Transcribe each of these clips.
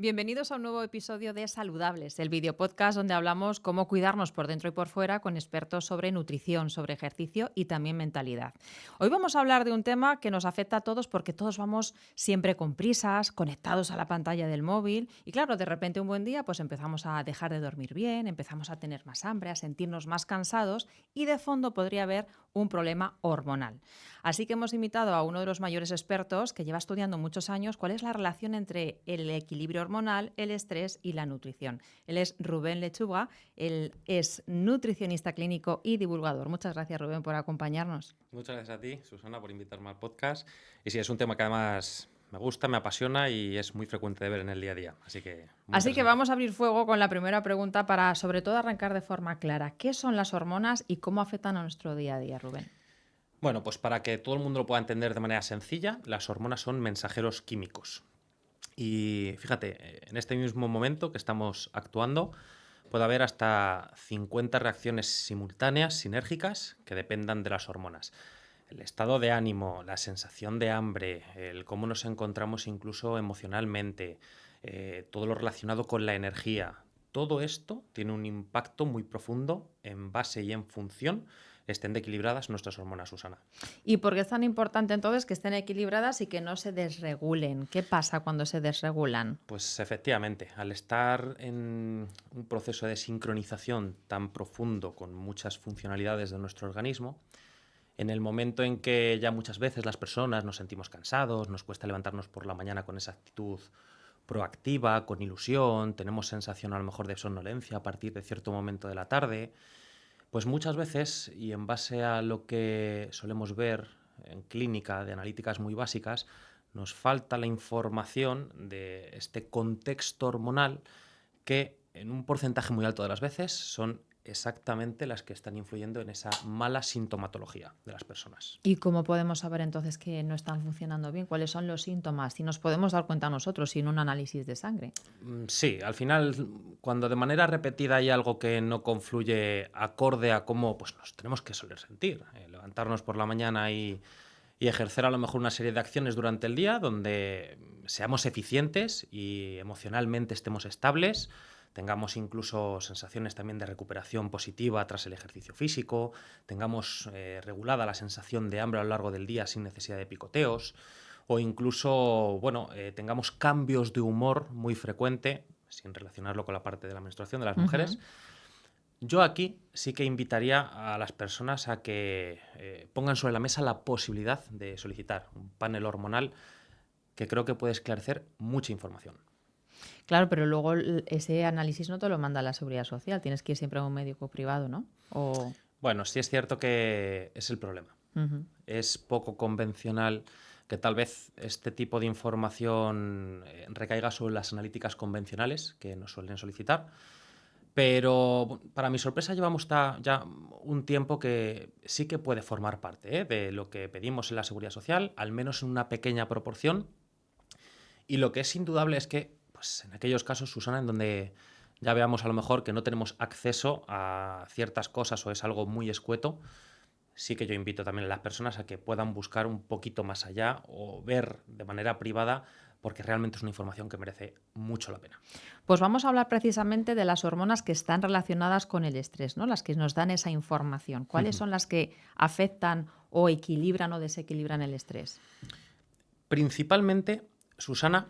Bienvenidos a un nuevo episodio de Saludables, el videopodcast donde hablamos cómo cuidarnos por dentro y por fuera con expertos sobre nutrición, sobre ejercicio y también mentalidad. Hoy vamos a hablar de un tema que nos afecta a todos porque todos vamos siempre con prisas, conectados a la pantalla del móvil y claro, de repente un buen día pues empezamos a dejar de dormir bien, empezamos a tener más hambre, a sentirnos más cansados y de fondo podría haber un problema hormonal. Así que hemos invitado a uno de los mayores expertos que lleva estudiando muchos años cuál es la relación entre el equilibrio hormonal, el estrés y la nutrición. Él es Rubén Lechuga, él es nutricionista clínico y divulgador. Muchas gracias, Rubén, por acompañarnos. Muchas gracias a ti, Susana, por invitarme al podcast. Y sí, es un tema que además me gusta, me apasiona y es muy frecuente de ver en el día a día. Así que muy Así que interesante. vamos a abrir fuego con la primera pregunta para, sobre todo, arrancar de forma clara. ¿Qué son las hormonas y cómo afectan a nuestro día a día, Rubén? Bueno, pues para que todo el mundo lo pueda entender de manera sencilla, las hormonas son mensajeros químicos. Y fíjate, en este mismo momento que estamos actuando, puede haber hasta 50 reacciones simultáneas, sinérgicas, que dependan de las hormonas. El estado de ánimo, la sensación de hambre, el cómo nos encontramos incluso emocionalmente, todo lo relacionado con la energía, todo esto tiene un impacto muy profundo en base y en función estén equilibradas nuestras hormonas, Susana. ¿Y por qué es tan importante entonces que estén equilibradas y que no se desregulen? ¿Qué pasa cuando se desregulan? Pues efectivamente, al estar en un proceso de sincronización tan profundo con muchas funcionalidades de nuestro organismo, en el momento en que ya muchas veces las personas nos sentimos cansados, nos cuesta levantarnos por la mañana con esa actitud proactiva, con ilusión, tenemos sensación a lo mejor de somnolencia a partir de cierto momento de la tarde, pues muchas veces, y en base a lo que solemos ver en clínica de analíticas muy básicas, nos falta la información de este contexto hormonal que en un porcentaje muy alto de las veces son exactamente las que están influyendo en esa mala sintomatología de las personas. ¿Y cómo podemos saber entonces que no están funcionando bien? ¿Cuáles son los síntomas? Si nos podemos dar cuenta nosotros sin un análisis de sangre. Sí, al final, cuando de manera repetida hay algo que no confluye acorde a cómo pues, nos tenemos que soler sentir, levantarnos por la mañana y ejercer a lo mejor una serie de acciones durante el día donde seamos eficientes y emocionalmente estemos estables, tengamos incluso sensaciones también de recuperación positiva tras el ejercicio físico, tengamos regulada la sensación de hambre a lo largo del día sin necesidad de picoteos, o incluso, bueno, tengamos cambios de humor muy frecuente, sin relacionarlo con la parte de la menstruación de las mujeres. Ujú. Yo aquí sí que invitaría a las personas a que pongan sobre la mesa la posibilidad de solicitar un panel hormonal que creo que puede esclarecer mucha información. Claro, pero luego ese análisis no te lo manda la Seguridad Social. Tienes que ir siempre a un médico privado, ¿no? O... Bueno, sí es cierto que es el problema. Ujú. Es poco convencional que tal vez este tipo de información recaiga sobre las analíticas convencionales que nos suelen solicitar. Pero para mi sorpresa llevamos ya un tiempo que sí que puede formar parte de lo que pedimos en la Seguridad Social, al menos en una pequeña proporción. Y lo que es indudable es que, pues en aquellos casos, Susana, en donde ya veamos a lo mejor que no tenemos acceso a ciertas cosas o es algo muy escueto, sí que yo invito también a las personas a que puedan buscar un poquito más allá o ver de manera privada, porque realmente es una información que merece mucho la pena. Pues vamos a hablar precisamente de las hormonas que están relacionadas con el estrés, ¿no? Las que nos dan esa información. ¿Cuáles son las que afectan o equilibran o desequilibran el estrés? Principalmente, Susana,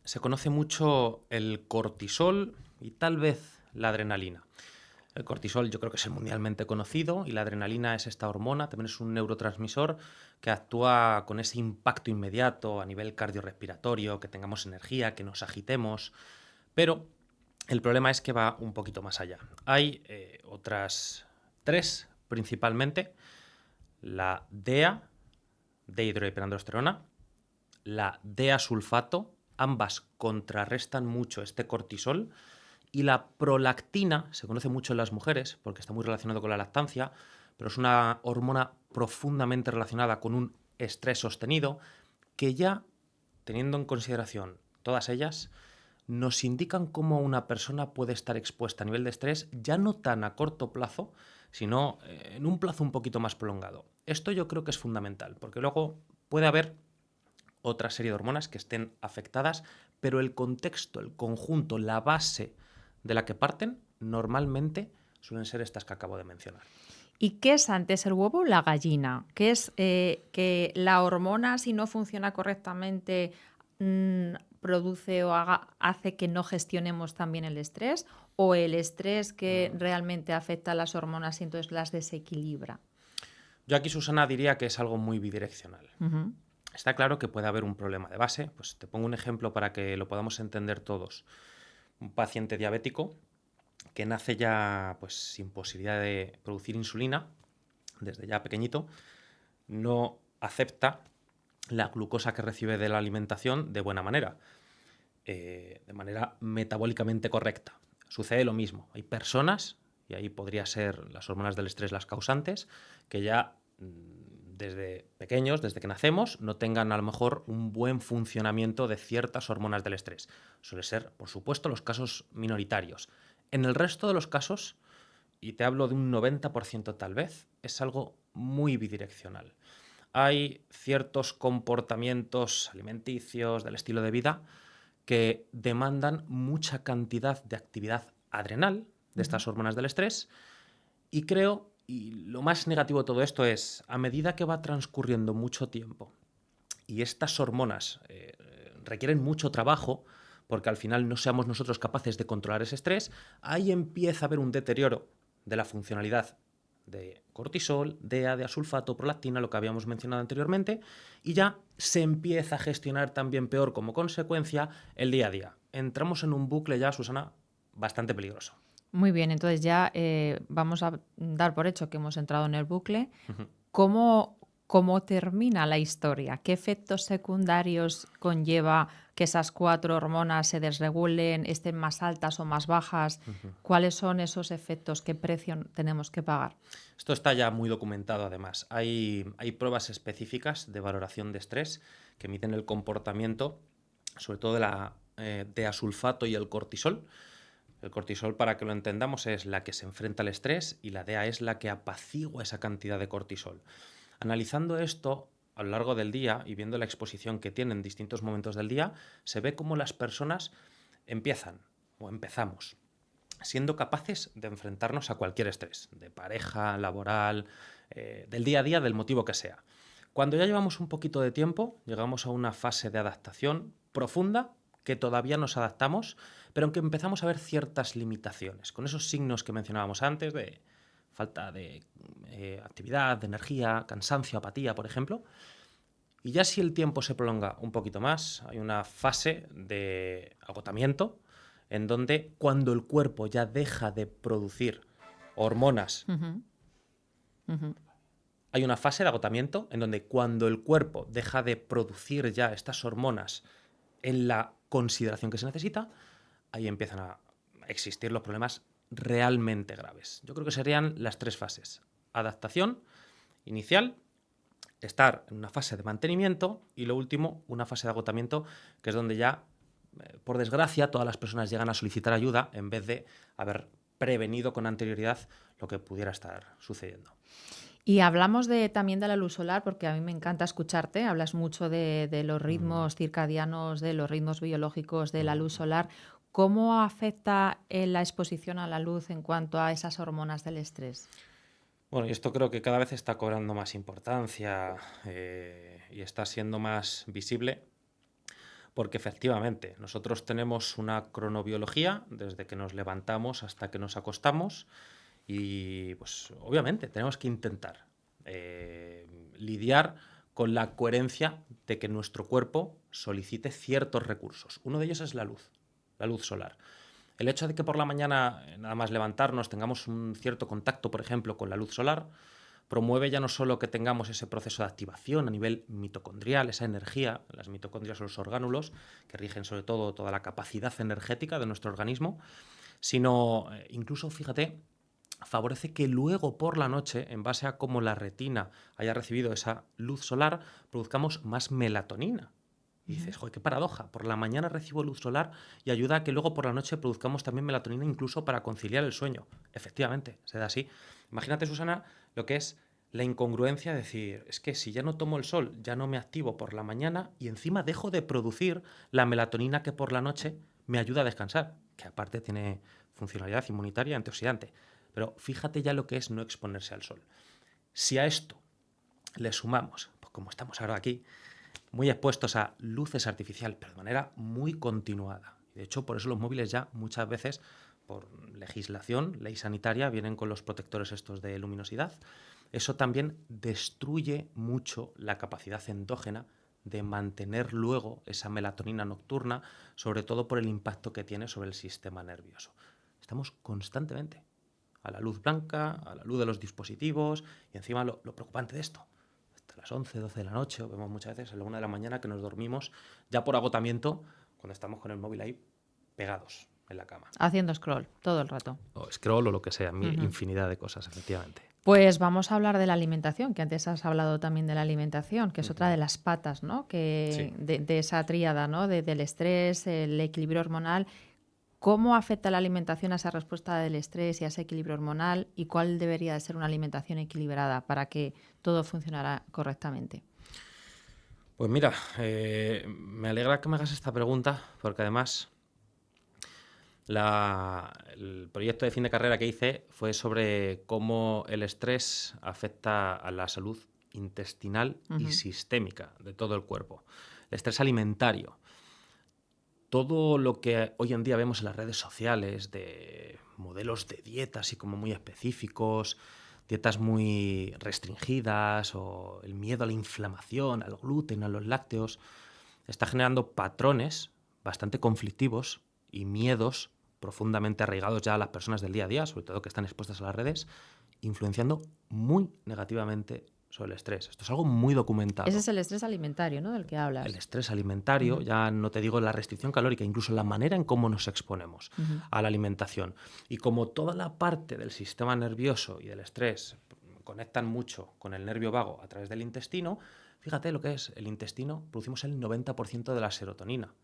se conoce mucho el cortisol y tal vez la adrenalina. El cortisol yo creo que es el mundialmente conocido y la adrenalina es esta hormona, también es un neurotransmisor que actúa con ese impacto inmediato a nivel cardiorrespiratorio, que tengamos energía, que nos agitemos, pero el problema es que va un poquito más allá. Hay otras tres principalmente, la DEA, dehidroepiandrosterona, la DEA-sulfato, ambas contrarrestan mucho este cortisol, y la prolactina se conoce mucho en las mujeres porque está muy relacionado con la lactancia, pero es una hormona profundamente relacionada con un estrés sostenido que ya, teniendo en consideración todas ellas, nos indican cómo una persona puede estar expuesta a nivel de estrés ya no tan a corto plazo, sino en un plazo un poquito más prolongado. Esto yo creo que es fundamental, porque luego puede haber otra serie de hormonas que estén afectadas, pero el contexto, el conjunto, la base de la que parten, normalmente suelen ser estas que acabo de mencionar. ¿Y qué es antes, el huevo o la gallina? ¿Qué es que la hormona, si no funciona correctamente, produce o hace que no gestionemos también el estrés? ¿O el estrés que realmente afecta a las hormonas y entonces las desequilibra? Yo aquí, Susana, diría que es algo muy bidireccional. Ujú. Está claro que puede haber un problema de base. Pues te pongo un ejemplo para que lo podamos entender todos. Un paciente diabético que nace ya pues, sin posibilidad de producir insulina, desde ya pequeñito, no acepta la glucosa que recibe de la alimentación de buena manera, de manera metabólicamente correcta. Sucede lo mismo. Hay personas, y ahí podría ser las hormonas del estrés las causantes, que ya desde pequeños, desde que nacemos, no tengan a lo mejor un buen funcionamiento de ciertas hormonas del estrés. Suele ser, por supuesto, los casos minoritarios. En el resto de los casos, y te hablo de un 90% tal vez, es algo muy bidireccional. Hay ciertos comportamientos alimenticios, del estilo de vida, que demandan mucha cantidad de actividad adrenal de estas hormonas del estrés y creo, y lo más negativo de todo esto es, a medida que va transcurriendo mucho tiempo y estas hormonas requieren mucho trabajo, porque al final no seamos nosotros capaces de controlar ese estrés, ahí empieza a haber un deterioro de la funcionalidad de cortisol, DEA, de asulfato, prolactina, lo que habíamos mencionado anteriormente, y ya se empieza a gestionar también peor como consecuencia el día a día. Entramos en un bucle ya, Susana, bastante peligroso. Muy bien, entonces ya vamos a dar por hecho que hemos entrado en el bucle. Ujú. ¿Cómo termina la historia? ¿Qué efectos secundarios conlleva que esas 4 hormonas se desregulen, estén más altas o más bajas? ¿Cuáles son esos efectos? ¿Qué precio tenemos que pagar? Esto está ya muy documentado además. Hay pruebas específicas de valoración de estrés que miden el comportamiento, sobre todo de asulfato y el cortisol. El cortisol, para que lo entendamos, es la que se enfrenta al estrés y la DEA es la que apacigua esa cantidad de cortisol. Analizando esto a lo largo del día y viendo la exposición que tienen en distintos momentos del día, se ve cómo las personas empezamos siendo capaces de enfrentarnos a cualquier estrés, de pareja, laboral, del día a día, del motivo que sea. Cuando ya llevamos un poquito de tiempo, llegamos a una fase de adaptación profunda que todavía nos adaptamos, pero en que empezamos a ver ciertas limitaciones, con esos signos que mencionábamos antes de falta de actividad, de energía, cansancio, apatía, por ejemplo. Y ya si el tiempo se prolonga un poquito más, hay una fase de agotamiento en donde cuando el cuerpo ya deja de producir hormonas, Ujú, ujú. hay una fase de agotamiento en donde cuando el cuerpo deja de producir ya estas hormonas en la consideración que se necesita, ahí empiezan a existir los problemas realmente graves. Yo creo que serían las 3 fases. Adaptación inicial, estar en una fase de mantenimiento y lo último, una fase de agotamiento, que es donde ya, por desgracia, todas las personas llegan a solicitar ayuda en vez de haber prevenido con anterioridad lo que pudiera estar sucediendo. Y hablamos también de la luz solar, porque a mí me encanta escucharte. Hablas mucho de los ritmos circadianos, de los ritmos biológicos de la luz solar. ¿Cómo afecta la exposición a la luz en cuanto a esas hormonas del estrés? Bueno, y esto creo que cada vez está cobrando más importancia y está siendo más visible porque efectivamente nosotros tenemos una cronobiología desde que nos levantamos hasta que nos acostamos y pues obviamente tenemos que intentar lidiar con la coherencia de que nuestro cuerpo solicite ciertos recursos. Uno de ellos es la luz solar. El hecho de que por la mañana, nada más levantarnos, tengamos un cierto contacto, por ejemplo, con la luz solar, promueve ya no solo que tengamos ese proceso de activación a nivel mitocondrial, esa energía, las mitocondrias son los orgánulos que rigen sobre todo toda la capacidad energética de nuestro organismo, sino incluso, fíjate, favorece que luego por la noche, en base a cómo la retina haya recibido esa luz solar, produzcamos más melatonina. Y dices, joder, qué paradoja. Por la mañana recibo luz solar y ayuda a que luego por la noche produzcamos también melatonina incluso para conciliar el sueño. Efectivamente, se da así. Imagínate, Susana, lo que es la incongruencia de decir, es que si ya no tomo el sol, ya no me activo por la mañana y encima dejo de producir la melatonina que por la noche me ayuda a descansar, que aparte tiene funcionalidad inmunitaria y antioxidante. Pero fíjate ya lo que es no exponerse al sol. Si a esto le sumamos, pues como estamos ahora aquí, muy expuestos a luces artificiales, pero de manera muy continuada. De hecho, por eso los móviles ya muchas veces, por legislación, ley sanitaria, vienen con los protectores estos de luminosidad. Eso también destruye mucho la capacidad endógena de mantener luego esa melatonina nocturna, sobre todo por el impacto que tiene sobre el sistema nervioso. Estamos constantemente a la luz blanca, a la luz de los dispositivos, y encima lo preocupante de esto, hasta las 11, 12 de la noche, o vemos muchas veces a la 1 de la mañana que nos dormimos ya por agotamiento cuando estamos con el móvil ahí pegados en la cama. Haciendo scroll todo el rato. O scroll o lo que sea, infinidad de cosas, efectivamente. Pues vamos a hablar de la alimentación, que antes has hablado también de la alimentación, que es otra de las patas, ¿no? Sí. De esa tríada, ¿no? Del estrés, el equilibrio hormonal. ¿Cómo afecta la alimentación a esa respuesta del estrés y a ese equilibrio hormonal? ¿Y cuál debería de ser una alimentación equilibrada para que todo funcionara correctamente? Pues mira, me alegra que me hagas esta pregunta, porque además el proyecto de fin de carrera que hice fue sobre cómo el estrés afecta a la salud intestinal y sistémica de todo el cuerpo. El estrés alimentario. Todo lo que hoy en día vemos en las redes sociales de modelos de dietas y como muy específicos, dietas muy restringidas o el miedo a la inflamación, al gluten, a los lácteos, está generando patrones bastante conflictivos y miedos profundamente arraigados ya a las personas del día a día, sobre todo que están expuestas a las redes, influenciando muy negativamente sobre el estrés. Esto es algo muy documentado. Ese es el estrés alimentario, ¿no? Del que hablas. El estrés alimentario, ya no te digo la restricción calórica, incluso la manera en cómo nos exponemos a la alimentación. Y como toda la parte del sistema nervioso y del estrés conectan mucho con el nervio vago a través del intestino, fíjate lo que es el intestino, producimos el 90% de la serotonina.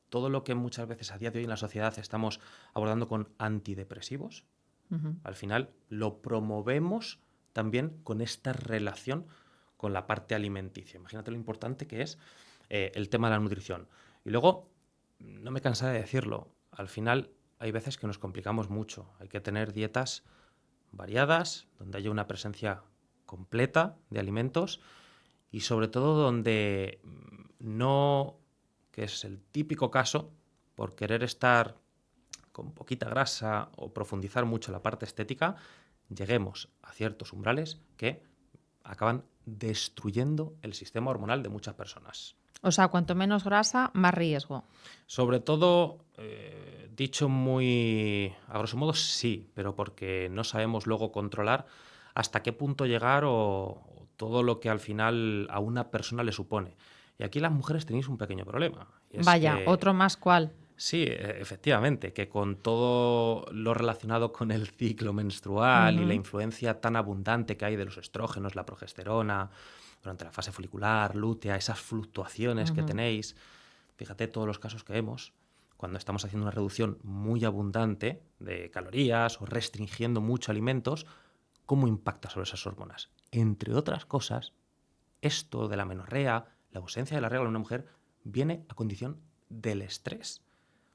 Todo lo que muchas veces a día de hoy en la sociedad estamos abordando con antidepresivos, al final lo promovemos también con esta relación con la parte alimenticia. Imagínate lo importante que es el tema de la nutrición. Y luego, no me cansaré de decirlo, al final hay veces que nos complicamos mucho. Hay que tener dietas variadas, donde haya una presencia completa de alimentos y sobre todo donde no, que es el típico caso, por querer estar con poquita grasa o profundizar mucho la parte estética, lleguemos a ciertos umbrales que acaban destruyendo el sistema hormonal de muchas personas. O sea, cuanto menos grasa, más riesgo. Sobre todo, dicho muy a grosso modo, sí, pero porque no sabemos luego controlar hasta qué punto llegar o todo lo que al final a una persona le supone. Y aquí las mujeres tenéis un pequeño problema. Y es Vaya, que, otro más cuál. sí, efectivamente, que con todo lo relacionado con el ciclo menstrual y la influencia tan abundante que hay de los estrógenos, la progesterona, durante la fase folicular, lútea, esas fluctuaciones que tenéis, fíjate todos los casos que vemos cuando estamos haciendo una reducción muy abundante de calorías o restringiendo mucho alimentos, cómo impacta sobre esas hormonas. Entre otras cosas, esto de la menorrea, la ausencia de la regla en una mujer, viene a condición del estrés.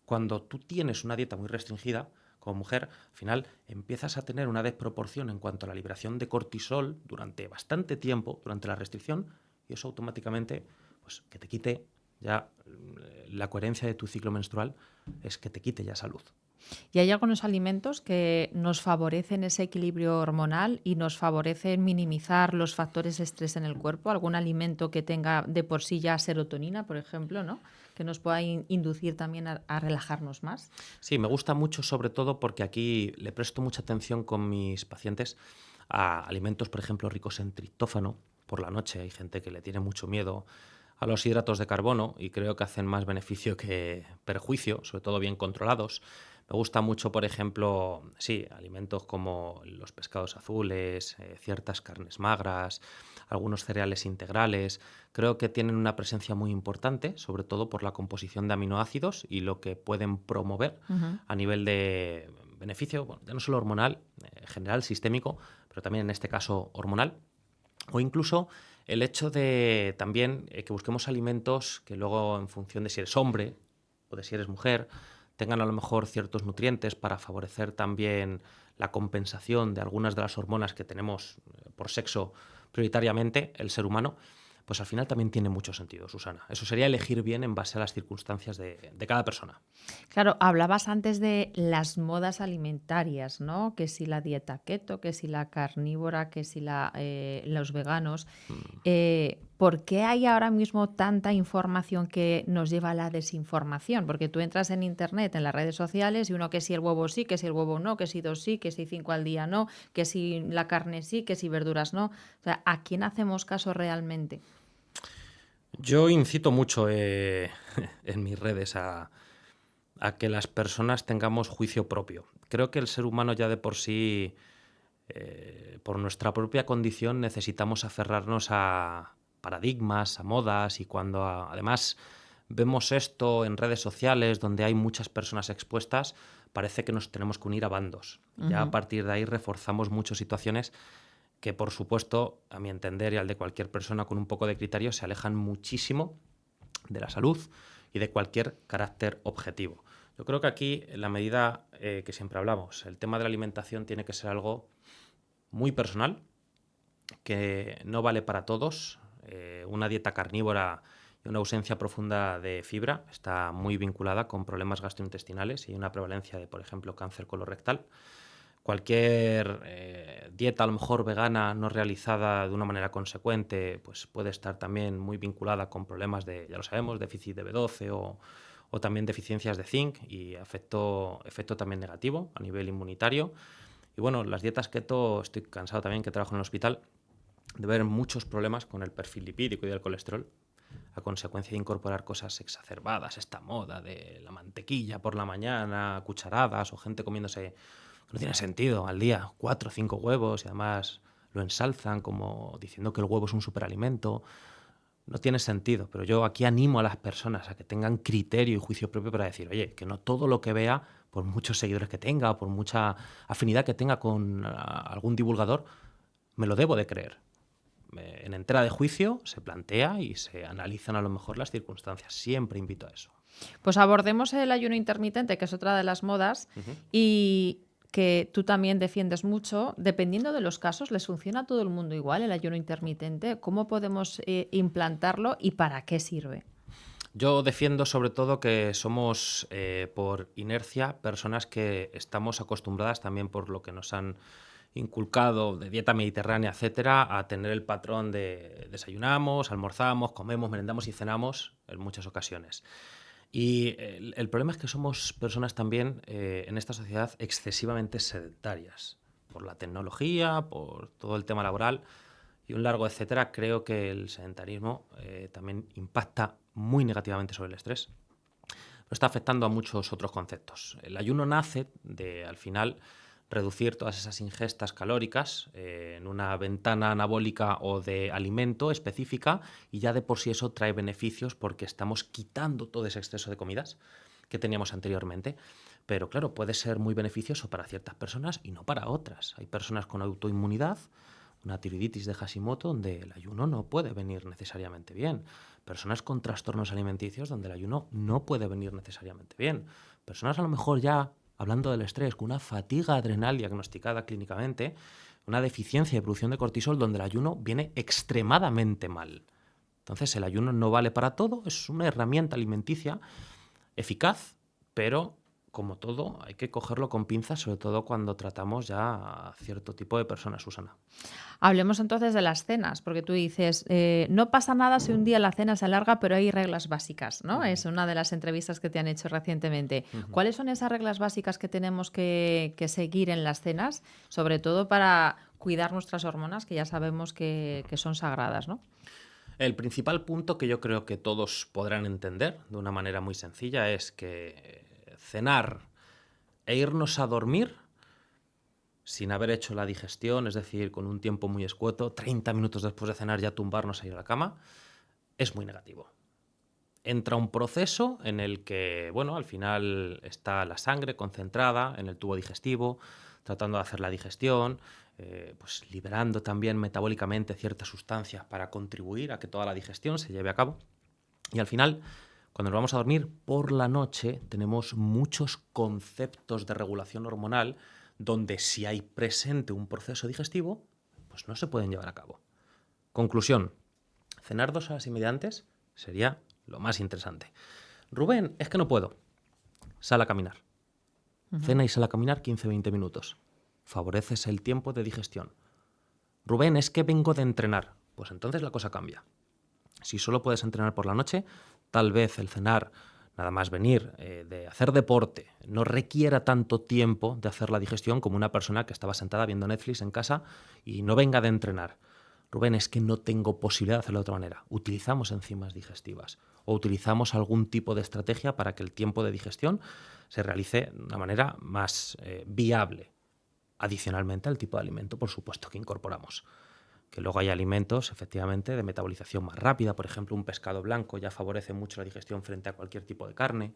Cuando tú tienes una dieta muy restringida, como mujer, al final empiezas a tener una desproporción en cuanto a la liberación de cortisol durante bastante tiempo, durante la restricción, y eso automáticamente, pues que te quite ya la coherencia de tu ciclo menstrual, es que te quite ya salud. Y hay algunos alimentos que nos favorecen ese equilibrio hormonal y nos favorecen minimizar los factores de estrés en el cuerpo. Algún alimento que tenga de por sí ya serotonina, por ejemplo, ¿no? Que nos pueda inducir también a relajarnos más. Sí, me gusta mucho sobre todo porque aquí le presto mucha atención con mis pacientes a alimentos, por ejemplo, ricos en triptófano. Por la noche hay gente que le tiene mucho miedo a los hidratos de carbono y creo que hacen más beneficio que perjuicio, sobre todo bien controlados. Me gusta mucho, por ejemplo, sí, alimentos como los pescados azules, ciertas carnes magras, algunos cereales integrales. Creo que tienen una presencia muy importante, sobre todo por la composición de aminoácidos y lo que pueden promover a nivel de beneficio, bueno, ya no solo hormonal, general, sistémico, pero también en este caso hormonal. O incluso el hecho de también que busquemos alimentos que luego, en función de si eres hombre o de si eres mujer, tengan a lo mejor ciertos nutrientes para favorecer también la compensación de algunas de las hormonas que tenemos por sexo prioritariamente el ser humano, pues al final también tiene mucho sentido, Susana. Eso sería elegir bien en base a las circunstancias de cada persona. Claro, hablabas antes de las modas alimentarias, ¿no? Que si la dieta keto, que si la carnívora, que si los veganos. ¿Por qué hay ahora mismo tanta información que nos lleva a la desinformación? Porque tú entras en internet, en las redes sociales, y uno que si el huevo sí, que si el huevo no, que si 2 sí, que si 5 al día no, que si la carne sí, que si verduras no. O sea, ¿a quién hacemos caso realmente? Yo incito mucho en mis redes a que las personas tengamos juicio propio. Creo que el ser humano ya de por sí, por nuestra propia condición, necesitamos aferrarnos a paradigmas, a modas, y cuando además vemos esto en redes sociales donde hay muchas personas expuestas, parece que nos tenemos que unir a bandos. Ya a Ujú. partir de ahí reforzamos muchas situaciones que, por supuesto, a mi entender y al de cualquier persona con un poco de criterio, se alejan muchísimo de la salud y de cualquier carácter objetivo. Yo creo que aquí, en la medida que siempre hablamos, el tema de la alimentación tiene que ser algo muy personal, que no vale para todos. Una dieta carnívora y una ausencia profunda de fibra está muy vinculada con problemas gastrointestinales y una prevalencia de, por ejemplo, cáncer colorectal. Cualquier dieta a lo mejor vegana no realizada de una manera consecuente pues puede estar también muy vinculada con problemas de, ya lo sabemos, déficit de B12 o también deficiencias de zinc y efecto también negativo a nivel inmunitario. Y bueno, las dietas keto, estoy cansado también, que trabajo en el hospital, de ver muchos problemas con el perfil lipídico y del colesterol a consecuencia de incorporar cosas exacerbadas, esta moda de la mantequilla por la mañana, cucharadas o gente comiéndose, no tiene sentido, al día 4 o 5 huevos y además lo ensalzan como diciendo que el huevo es un superalimento. No tiene sentido, pero yo aquí animo a las personas a que tengan criterio y juicio propio para decir, oye, que no todo lo que vea, por muchos seguidores que tenga o por mucha afinidad que tenga con algún divulgador, me lo debo de creer. En entera de juicio se plantea y se analizan a lo mejor las circunstancias. Siempre invito a eso. Pues abordemos el ayuno intermitente, que es otra de las modas, Ujú. y que tú también defiendes mucho. Dependiendo de los casos, ¿les funciona a todo el mundo igual el ayuno intermitente? ¿Cómo podemos implantarlo y para qué sirve? Yo defiendo sobre todo que somos, por inercia, personas que estamos acostumbradas también por lo que nos han inculcado de dieta mediterránea, etcétera, a tener el patrón de desayunamos, almorzamos, comemos, merendamos y cenamos en muchas ocasiones. Y el problema es que somos personas también en esta sociedad excesivamente sedentarias. Por la tecnología, por todo el tema laboral y un largo etcétera, creo que el sedentarismo también impacta muy negativamente sobre el estrés. Pero está afectando a muchos otros conceptos. El ayuno nace de, al final, reducir todas esas ingestas calóricas en una ventana anabólica o de alimento específica y ya de por sí eso trae beneficios porque estamos quitando todo ese exceso de comidas que teníamos anteriormente. Pero claro, puede ser muy beneficioso para ciertas personas y no para otras. Hay personas con autoinmunidad, una tiroiditis de Hashimoto, donde el ayuno no puede venir necesariamente bien. Personas con trastornos alimenticios, donde el ayuno no puede venir necesariamente bien. Personas a lo mejor ya, hablando del estrés, con una fatiga adrenal diagnosticada clínicamente, una deficiencia de producción de cortisol, donde el ayuno viene extremadamente mal. Entonces el ayuno no vale para todo, es una herramienta alimenticia eficaz, pero como todo hay que cogerlo con pinzas, sobre todo cuando tratamos ya a cierto tipo de personas, Susana. Hablemos entonces de las cenas, porque tú dices, no pasa nada si un día la cena se alarga, pero hay reglas básicas, ¿no? Ujú, Es una de las entrevistas que te han hecho recientemente. ujú. ¿Cuáles son esas reglas básicas que tenemos que seguir en las cenas, sobre todo para cuidar nuestras hormonas, que ya sabemos que son sagradas, ¿no? El principal punto que yo creo que todos podrán entender de una manera muy sencilla es que cenar e irnos a dormir sin haber hecho la digestión, es decir, con un tiempo muy escueto, 30 minutos después de cenar ya tumbarnos a ir a la cama, es muy negativo. Entra un proceso en el que, bueno, al final está la sangre concentrada en el tubo digestivo, tratando de hacer la digestión, pues liberando también metabólicamente ciertas sustancias para contribuir a que toda la digestión se lleve a cabo. Y al final, cuando nos vamos a dormir por la noche, tenemos muchos conceptos de regulación hormonal donde si hay presente un proceso digestivo, pues no se pueden llevar a cabo. Conclusión, cenar 2 horas y media antes sería lo más interesante. Rubén, es que no puedo. Sal a caminar. Cena y sal a caminar 15-20 minutos. Favoreces el tiempo de digestión. Rubén, es que vengo de entrenar. Pues entonces la cosa cambia. Si solo puedes entrenar por la noche, tal vez el cenar, nada más venir de hacer deporte, no requiera tanto tiempo de hacer la digestión como una persona que estaba sentada viendo Netflix en casa y no venga de entrenar. Rubén, es que no tengo posibilidad de hacerlo de otra manera. Utilizamos enzimas digestivas o utilizamos algún tipo de estrategia para que el tiempo de digestión se realice de una manera más viable. Adicionalmente al tipo de alimento, por supuesto, que incorporamos. Que luego hay alimentos, efectivamente, de metabolización más rápida. Por ejemplo, un pescado blanco ya favorece mucho la digestión frente a cualquier tipo de carne.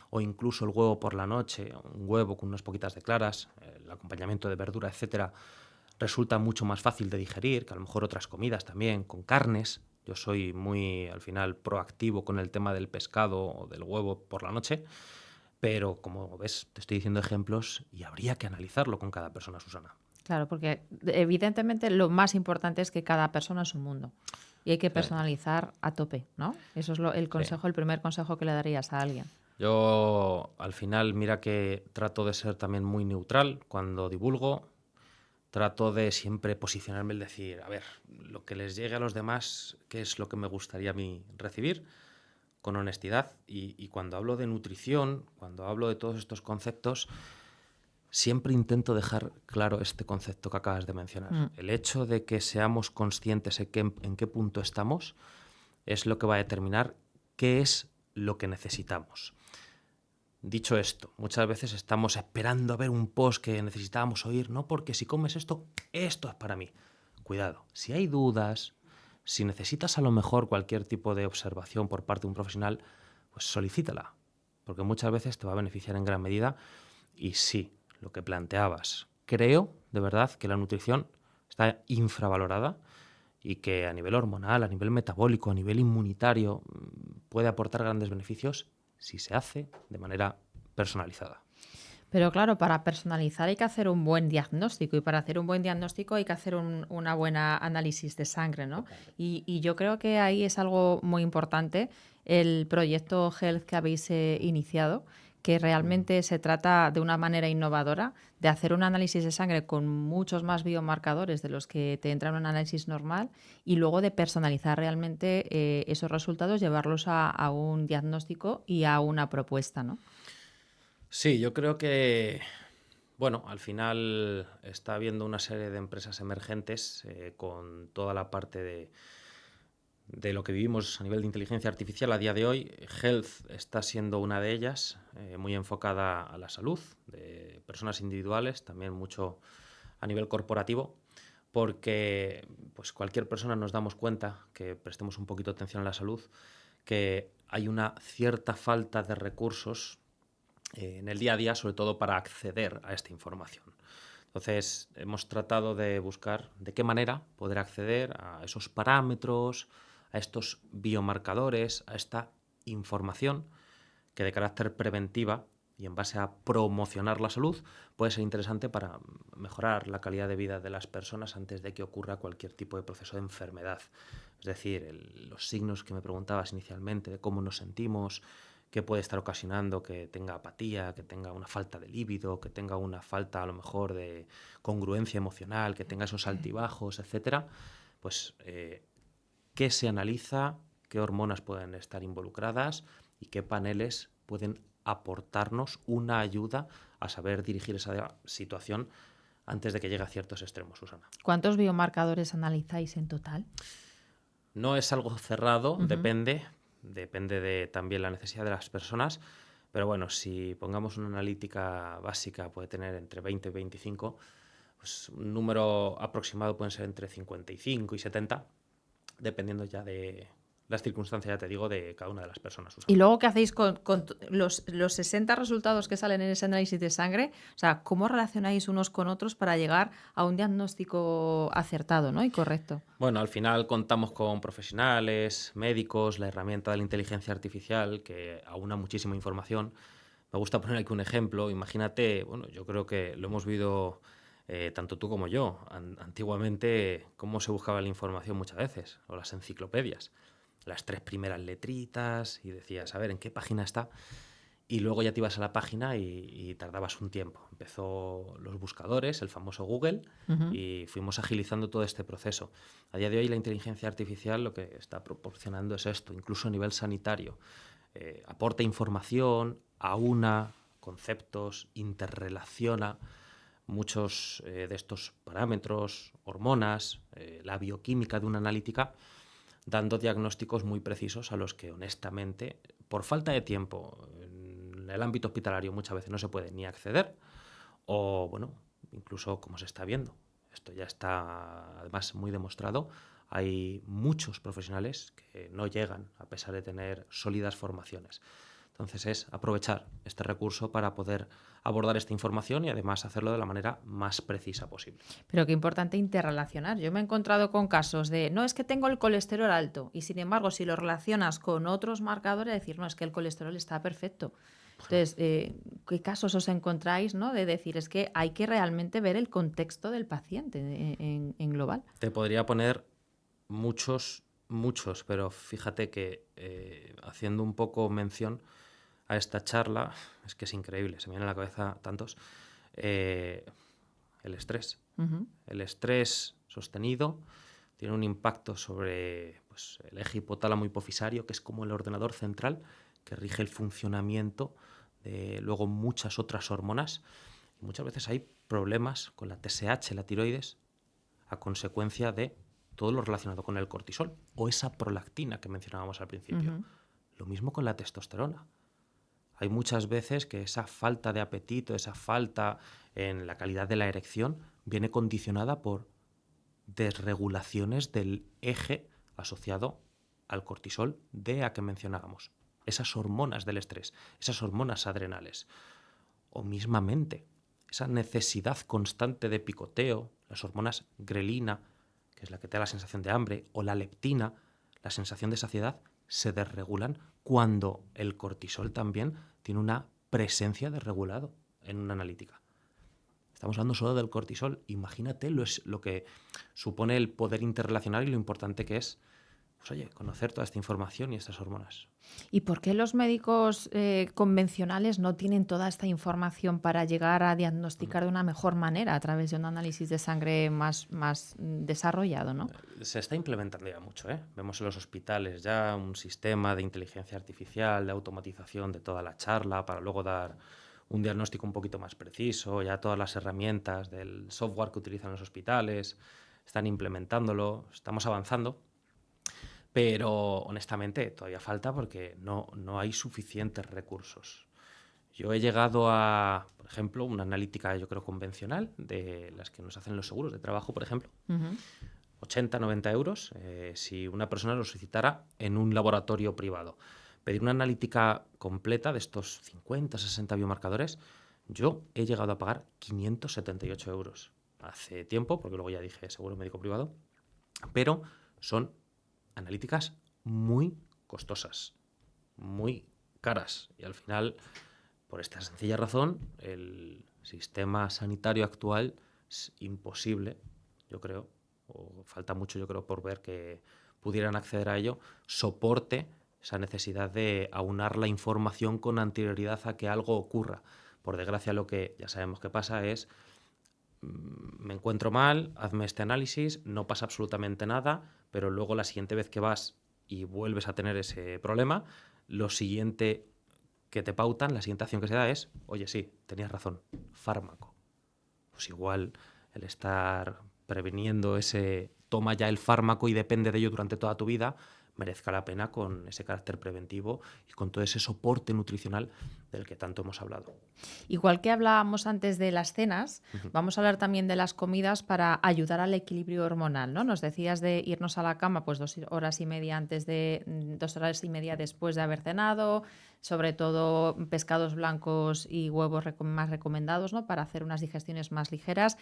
O incluso el huevo por la noche, un huevo con unas poquitas de claras, el acompañamiento de verdura, etcétera, resulta mucho más fácil de digerir que a lo mejor otras comidas también, con carnes. Yo soy muy, al final, proactivo con el tema del pescado o del huevo por la noche, pero como ves, te estoy diciendo ejemplos y habría que analizarlo con cada persona, Susana. Claro, porque evidentemente lo más importante es que cada persona es un mundo y hay que Sí, personalizar a tope, ¿no? Eso es el sí. consejo, el primer consejo que le darías a alguien. Yo, al final, mira que trato de ser también muy neutral cuando divulgo. Trato de siempre posicionarme, el decir, a ver, lo que les llegue a los demás, qué es lo que me gustaría a mí recibir, con honestidad. Y cuando hablo de nutrición, cuando hablo de todos estos conceptos, siempre intento dejar claro este concepto que acabas de mencionar. El hecho de que seamos conscientes en qué punto estamos es lo que va a determinar qué es lo que necesitamos. Dicho esto, muchas veces estamos esperando a ver un post que necesitábamos oír, no porque si comes esto, esto es para mí. Cuidado, si hay dudas, si necesitas a lo mejor cualquier tipo de observación por parte de un profesional, pues solicítala, porque muchas veces te va a beneficiar en gran medida. Y sí, lo que planteabas, creo de verdad que la nutrición está infravalorada y que a nivel hormonal, a nivel metabólico, a nivel inmunitario, puede aportar grandes beneficios si se hace de manera personalizada. Pero claro, para personalizar hay que hacer un buen diagnóstico y para hacer un buen diagnóstico hay que hacer una buena análisis de sangre, ¿no? Y yo creo que ahí es algo muy importante el proyecto Health que habéis iniciado, que realmente se trata de una manera innovadora de hacer un análisis de sangre con muchos más biomarcadores de los que te entra en un análisis normal y luego de personalizar realmente esos resultados, llevarlos a un diagnóstico y a una propuesta, ¿no? Sí, yo creo que, bueno, al final está habiendo una serie de empresas emergentes con toda la parte de lo que vivimos a nivel de inteligencia artificial a día de hoy. Health está siendo una de ellas, muy enfocada a la salud de personas individuales, también mucho a nivel corporativo, porque pues cualquier persona nos damos cuenta que prestemos un poquito de atención a la salud, que hay una cierta falta de recursos en el día a día, sobre todo para acceder a esta información. Entonces, hemos tratado de buscar de qué manera poder acceder a esos parámetros, a estos biomarcadores, a esta información que de carácter preventiva y en base a promocionar la salud puede ser interesante para mejorar la calidad de vida de las personas antes de que ocurra cualquier tipo de proceso de enfermedad. Es decir, los signos que me preguntabas inicialmente de cómo nos sentimos, qué puede estar ocasionando que tenga apatía, que tenga una falta de líbido, que tenga una falta a lo mejor de congruencia emocional, que tenga esos altibajos, etcétera, pues qué se analiza, qué hormonas pueden estar involucradas y qué paneles pueden aportarnos una ayuda a saber dirigir esa situación antes de que llegue a ciertos extremos, Susana. ¿Cuántos biomarcadores analizáis en total? No es algo cerrado, depende de también la necesidad de las personas, pero bueno, si pongamos una analítica básica puede tener entre 20 y 25, pues un número aproximado pueden ser entre 55 y 70, dependiendo ya de las circunstancias, ya te digo, de cada una de las personas, Y Susana. luego, ¿qué hacéis con los 60 resultados que salen en ese análisis de sangre? O sea, ¿cómo relacionáis unos con otros para llegar a un diagnóstico acertado, ¿no? y correcto? Bueno, al final contamos con profesionales, médicos, la herramienta de la inteligencia artificial que aúna muchísima información. Me gusta poner aquí un ejemplo. Imagínate, bueno, yo creo que lo hemos vivido tanto tú como yo. Antiguamente, cómo se buscaba la información muchas veces, o las enciclopedias. Las 3 primeras letritas y decías, a ver, ¿en qué página está? Y luego ya te ibas a la página y tardabas un tiempo. Empezó los buscadores, el famoso Google, Ujú. y fuimos agilizando todo este proceso. A día de hoy la inteligencia artificial lo que está proporcionando es esto, incluso a nivel sanitario. Aporta información, aúna conceptos, interrelaciona muchos de estos parámetros, hormonas, la bioquímica de una analítica, dando diagnósticos muy precisos a los que honestamente, por falta de tiempo, en el ámbito hospitalario muchas veces no se puede ni acceder o, bueno, incluso como se está viendo. Esto ya está además muy demostrado. Hay muchos profesionales que no llegan a pesar de tener sólidas formaciones. Entonces es aprovechar este recurso para poder abordar esta información y además hacerlo de la manera más precisa posible. Pero qué importante interrelacionar. Yo me he encontrado con casos de, no, es que tengo el colesterol alto y sin embargo, si lo relacionas con otros marcadores, decir, no, es que el colesterol está perfecto. Entonces, ¿qué casos os encontráis, ¿no? de decir, es que hay que realmente ver el contexto del paciente en global? Te podría poner muchos, pero fíjate que haciendo un poco mención a esta charla, es que es increíble, se me viene a la cabeza tantos, eh, el estrés. Ujú. El estrés sostenido tiene un impacto sobre pues, el eje hipotálamo hipofisario, que es como el ordenador central que rige el funcionamiento de luego muchas otras hormonas. Y muchas veces hay problemas con la TSH, la tiroides, a consecuencia de todo lo relacionado con el cortisol o esa prolactina que mencionábamos al principio. Ujú. Lo mismo con la testosterona. Hay muchas veces que esa falta de apetito, esa falta en la calidad de la erección, viene condicionada por desregulaciones del eje asociado al cortisol DEA que mencionábamos. Esas hormonas del estrés, esas hormonas adrenales. O mismamente, esa necesidad constante de picoteo, las hormonas grelina, que es la que te da la sensación de hambre, o la leptina, la sensación de saciedad, se desregulan cuando el cortisol también tiene una presencia desregulado en una analítica. Estamos hablando solo del cortisol. Imagínate lo que supone el poder interrelacionar y lo importante que es, pues oye, conocer toda esta información y estas hormonas. ¿Y por qué los médicos convencionales no tienen toda esta información para llegar a diagnosticar de una mejor manera a través de un análisis de sangre más desarrollado, ¿no? Se está implementando ya mucho, ¿eh? Vemos en los hospitales ya un sistema de inteligencia artificial, de automatización de toda la charla para luego dar un diagnóstico un poquito más preciso. Ya todas las herramientas del software que utilizan los hospitales están implementándolo, estamos avanzando. Pero honestamente todavía falta porque no hay suficientes recursos. Yo he llegado a, por ejemplo, una analítica yo creo convencional de las que nos hacen los seguros de trabajo, por ejemplo, Ujú. 80, 90 euros si una persona lo solicitara en un laboratorio privado. Pedir una analítica completa de estos 50, 60 biomarcadores, yo he llegado a pagar 578 euros hace tiempo, porque luego ya dije seguro médico privado, pero son analíticas muy costosas, muy caras. Y al final, por esta sencilla razón, el sistema sanitario actual es imposible, yo creo, o falta mucho, yo creo, por ver que pudieran acceder a ello, soporte esa necesidad de aunar la información con anterioridad a que algo ocurra. Por desgracia, lo que ya sabemos que pasa es me encuentro mal, hazme este análisis, no pasa absolutamente nada, pero luego la siguiente vez que vas y vuelves a tener ese problema, lo siguiente que te pautan, la siguiente acción que se da es, oye, sí, tenías razón, fármaco. Pues igual el estar previniendo ese toma ya el fármaco y depende de ello durante toda tu vida, merezca la pena con ese carácter preventivo y con todo ese soporte nutricional del que tanto hemos hablado. Igual que hablábamos antes de las cenas, Ujú. vamos a hablar también de las comidas para ayudar al equilibrio hormonal, ¿no? Nos decías de irnos a la cama pues 2 horas y media antes de, 2 horas y media después de haber cenado, sobre todo pescados blancos y huevos más recomendados, ¿no? Para hacer unas digestiones más ligeras.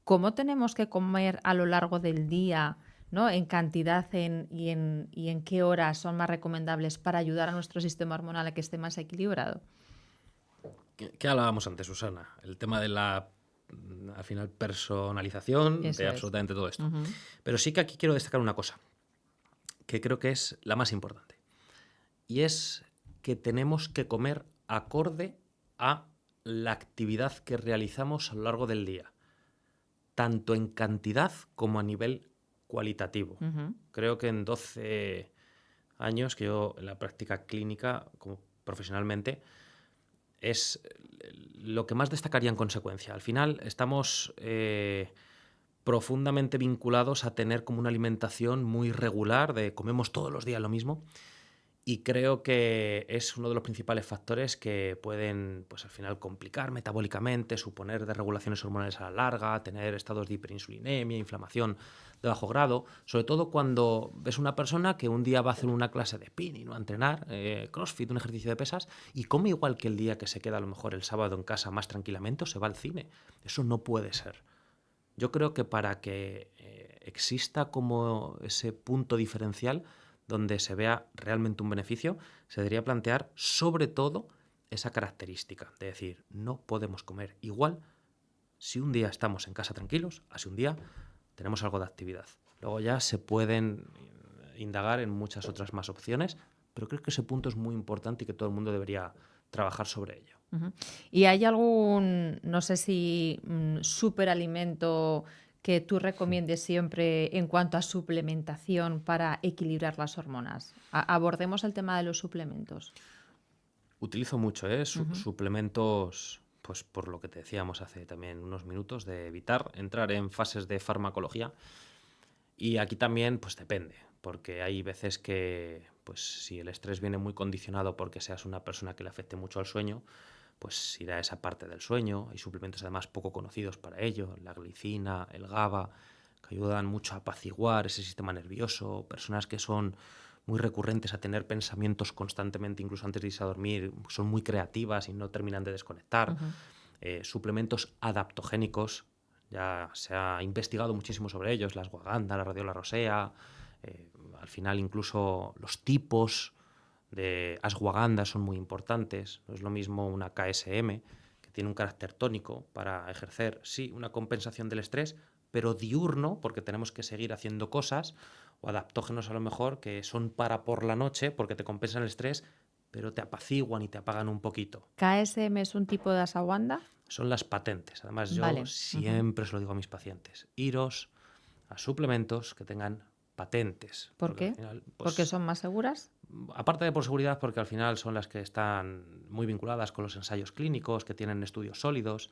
¿Cómo tenemos que comer a lo largo del día, ¿no? En cantidad y en qué horas son más recomendables para ayudar a nuestro sistema hormonal a que esté más equilibrado? ¿Qué hablábamos antes, Susana? El tema de la, al final, personalización Eso de es. absolutamente todo esto. Ujú. Pero sí que aquí quiero destacar una cosa, que creo que es la más importante. Y es que tenemos que comer acorde a la actividad que realizamos a lo largo del día, tanto en cantidad como a nivel cualitativo. Ujú. Creo que en 12 años que yo en la práctica clínica, como profesionalmente, es lo que más destacaría en consecuencia. Al final estamos profundamente vinculados a tener como una alimentación muy regular, de comemos todos los días lo mismo, y creo que es uno de los principales factores que pueden, pues al final, complicar metabólicamente, suponer desregulaciones hormonales a la larga, tener estados de hiperinsulinemia, inflamación de bajo grado, sobre todo cuando ves una persona que un día va a hacer una clase de spinning o a entrenar, crossfit, un ejercicio de pesas, y come igual que el día que se queda a lo mejor el sábado en casa más tranquilamente o se va al cine. Eso no puede ser. Yo creo que para que exista como ese punto diferencial donde se vea realmente un beneficio, se debería plantear sobre todo esa característica de decir, no podemos comer igual si un día estamos en casa tranquilos, a si un día tenemos algo de actividad. Luego ya se pueden indagar en muchas otras más opciones, pero creo que ese punto es muy importante y que todo el mundo debería trabajar sobre ello. Ujú. ¿Y hay algún, no sé si superalimento que tú recomiendes siempre en cuanto a suplementación para equilibrar las hormonas? Abordemos el tema de los suplementos. Utilizo mucho Ujú. suplementos, pues por lo que te decíamos hace también unos minutos, de evitar entrar en fases de farmacología. Y aquí también, pues depende, porque hay veces que, pues si el estrés viene muy condicionado porque seas una persona que le afecte mucho al sueño, pues irá a esa parte del sueño. Hay suplementos además poco conocidos para ello, la glicina, el GABA, que ayudan mucho a apaciguar ese sistema nervioso. Personas que son muy recurrentes a tener pensamientos constantemente, incluso antes de irse a dormir, son muy creativas y no terminan de desconectar. Ujú. Suplementos adaptogénicos, ya se ha investigado muchísimo sobre ellos, la ashwagandha, la radiola rosea, al final incluso los tipos de ashwagandha son muy importantes. No es lo mismo una KSM, que tiene un carácter tónico para ejercer, sí, una compensación del estrés, pero diurno, porque tenemos que seguir haciendo cosas, o adaptógenos a lo mejor, que son para por la noche, porque te compensan el estrés, pero te apaciguan y te apagan un poquito. ¿KSM es un tipo de ashwagandha? Son las patentes. Además, yo Vale. Ujú. siempre se lo digo a mis pacientes, iros a suplementos que tengan patentes, ¿Por porque al qué? final, ¿Porque pues son más seguras? aparte de por seguridad, porque al final son las que están muy vinculadas con los ensayos clínicos, que tienen estudios sólidos